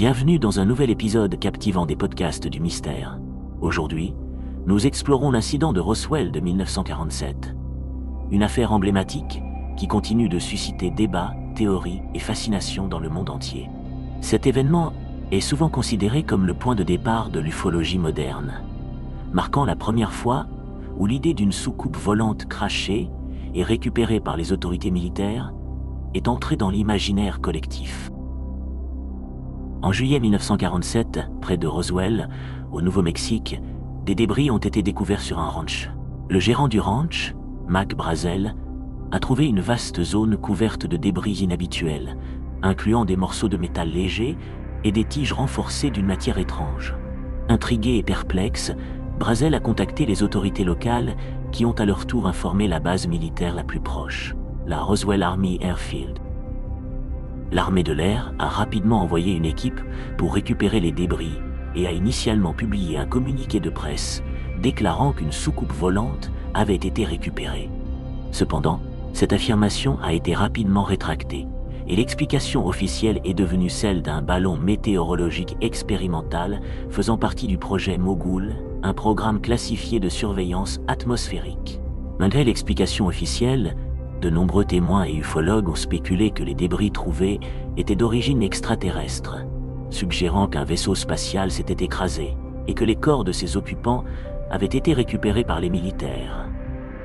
Bienvenue dans un nouvel épisode captivant des podcasts du mystère. Aujourd'hui, nous explorons l'incident de Roswell de 1947. Une affaire emblématique qui continue de susciter débats, théories et fascination dans le monde entier. Cet événement est souvent considéré comme le point de départ de l'ufologie moderne, marquant la première fois où l'idée d'une soucoupe volante crachée et récupérée par les autorités militaires est entrée dans l'imaginaire collectif. En juillet 1947, près de Roswell, au Nouveau-Mexique, des débris ont été découverts sur un ranch. Le gérant du ranch, Mac Brazel, a trouvé une vaste zone couverte de débris inhabituels, incluant des morceaux de métal légers et des tiges renforcées d'une matière étrange. Intrigué et perplexe, Brazel a contacté les autorités locales qui ont à leur tour informé la base militaire la plus proche, la Roswell Army Airfield. L'armée de l'air a rapidement envoyé une équipe pour récupérer les débris et a initialement publié un communiqué de presse déclarant qu'une soucoupe volante avait été récupérée. Cependant, cette affirmation a été rapidement rétractée et l'explication officielle est devenue celle d'un ballon météorologique expérimental faisant partie du projet Mogul, un programme classifié de surveillance atmosphérique. Malgré l'explication officielle, de nombreux témoins et ufologues ont spéculé que les débris trouvés étaient d'origine extraterrestre, suggérant qu'un vaisseau spatial s'était écrasé et que les corps de ses occupants avaient été récupérés par les militaires.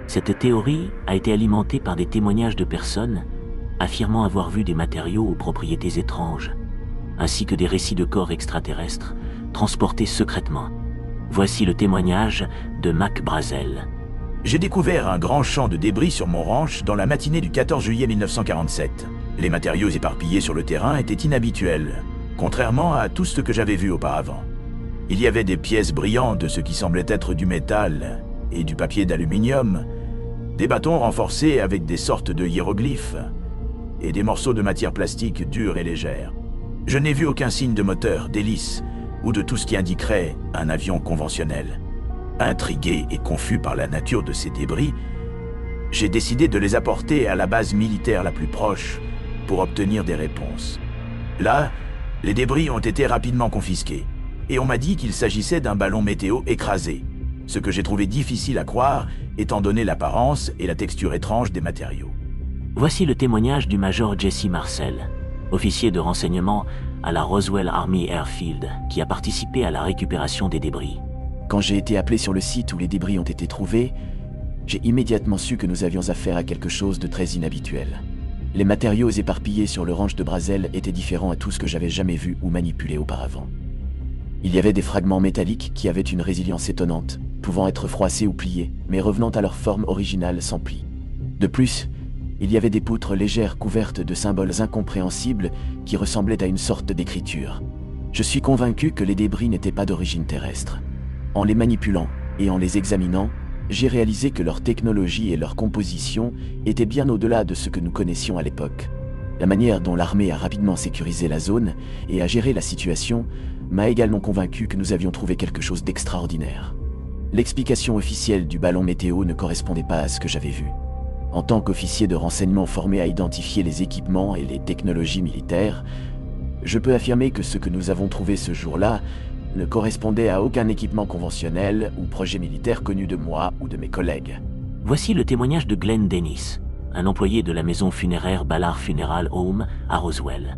Cette théorie a été alimentée par des témoignages de personnes affirmant avoir vu des matériaux aux propriétés étranges, ainsi que des récits de corps extraterrestres transportés secrètement. Voici le témoignage de Mac Brazel. J'ai découvert un grand champ de débris sur mon ranch dans la matinée du 14 juillet 1947. Les matériaux éparpillés sur le terrain étaient inhabituels, contrairement à tout ce que j'avais vu auparavant. Il y avait des pièces brillantes de ce qui semblait être du métal et du papier d'aluminium, des bâtons renforcés avec des sortes de hiéroglyphes et des morceaux de matière plastique dure et légère. Je n'ai vu aucun signe de moteur, d'hélice ou de tout ce qui indiquerait un avion conventionnel. Intrigué et confus par la nature de ces débris, j'ai décidé de les apporter à la base militaire la plus proche pour obtenir des réponses. Là, les débris ont été rapidement confisqués et on m'a dit qu'il s'agissait d'un ballon météo écrasé, ce que j'ai trouvé difficile à croire étant donné l'apparence et la texture étrange des matériaux. Voici le témoignage du major Jesse Marcel, officier de renseignement à la Roswell Army Airfield, qui a participé à la récupération des débris. Quand j'ai été appelé sur le site où les débris ont été trouvés, j'ai immédiatement su que nous avions affaire à quelque chose de très inhabituel. Les matériaux éparpillés sur le ranch de Brazel étaient différents à tout ce que j'avais jamais vu ou manipulé auparavant. Il y avait des fragments métalliques qui avaient une résilience étonnante, pouvant être froissés ou pliés, mais revenant à leur forme originale sans plis. De plus, il y avait des poutres légères couvertes de symboles incompréhensibles qui ressemblaient à une sorte d'écriture. Je suis convaincu que les débris n'étaient pas d'origine terrestre. En les manipulant et en les examinant, j'ai réalisé que leur technologie et leur composition étaient bien au-delà de ce que nous connaissions à l'époque. La manière dont l'armée a rapidement sécurisé la zone et a géré la situation m'a également convaincu que nous avions trouvé quelque chose d'extraordinaire. L'explication officielle du ballon météo ne correspondait pas à ce que j'avais vu. En tant qu'officier de renseignement formé à identifier les équipements et les technologies militaires, je peux affirmer que ce que nous avons trouvé ce jour-là ne correspondait à aucun équipement conventionnel ou projet militaire connu de moi ou de mes collègues. Voici le témoignage de Glenn Dennis, un employé de la maison funéraire Ballard Funeral Home à Roswell.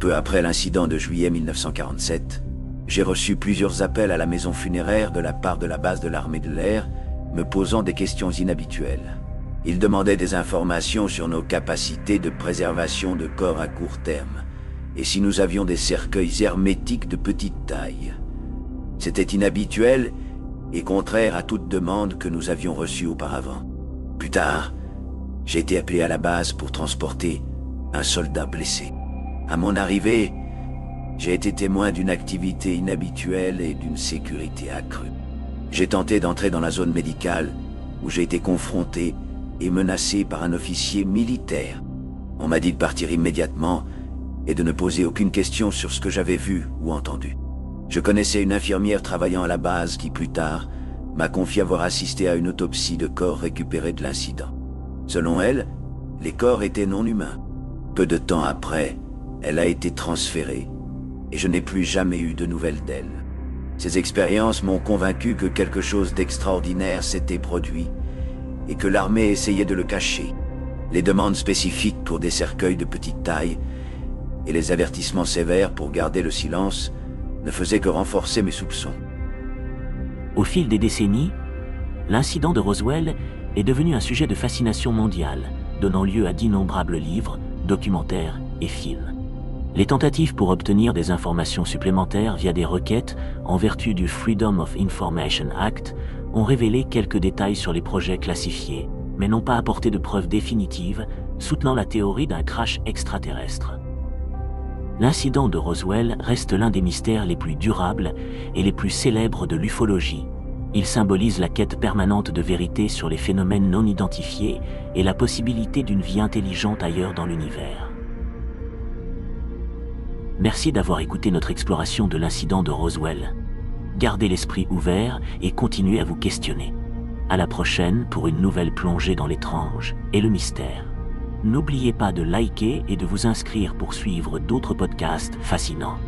Peu après l'incident de juillet 1947, j'ai reçu plusieurs appels à la maison funéraire de la part de la base de l'armée de l'air, me posant des questions inhabituelles. Ils demandaient des informations sur nos capacités de préservation de corps à court terme, et si nous avions des cercueils hermétiques de petite taille. C'était inhabituel et contraire à toute demande que nous avions reçue auparavant. Plus tard, j'ai été appelé à la base pour transporter un soldat blessé. À mon arrivée, j'ai été témoin d'une activité inhabituelle et d'une sécurité accrue. J'ai tenté d'entrer dans la zone médicale où j'ai été confronté et menacé par un officier militaire. On m'a dit de partir immédiatement et de ne poser aucune question sur ce que j'avais vu ou entendu. Je connaissais une infirmière travaillant à la base qui, plus tard, m'a confié avoir assisté à une autopsie de corps récupérés de l'incident. Selon elle, les corps étaient non humains. Peu de temps après, elle a été transférée et je n'ai plus jamais eu de nouvelles d'elle. Ces expériences m'ont convaincu que quelque chose d'extraordinaire s'était produit et que l'armée essayait de le cacher. Les demandes spécifiques pour des cercueils de petite taille et les avertissements sévères pour garder le silence ne faisaient que renforcer mes soupçons. Au fil des décennies, l'incident de Roswell est devenu un sujet de fascination mondiale, donnant lieu à d'innombrables livres, documentaires et films. Les tentatives pour obtenir des informations supplémentaires via des requêtes en vertu du Freedom of Information Act ont révélé quelques détails sur les projets classifiés, mais n'ont pas apporté de preuves définitives soutenant la théorie d'un crash extraterrestre. L'incident de Roswell reste l'un des mystères les plus durables et les plus célèbres de l'ufologie. Il symbolise la quête permanente de vérité sur les phénomènes non identifiés et la possibilité d'une vie intelligente ailleurs dans l'univers. Merci d'avoir écouté notre exploration de l'incident de Roswell. Gardez l'esprit ouvert et continuez à vous questionner. À la prochaine pour une nouvelle plongée dans l'étrange et le mystère. N'oubliez pas de liker et de vous inscrire pour suivre d'autres podcasts fascinants.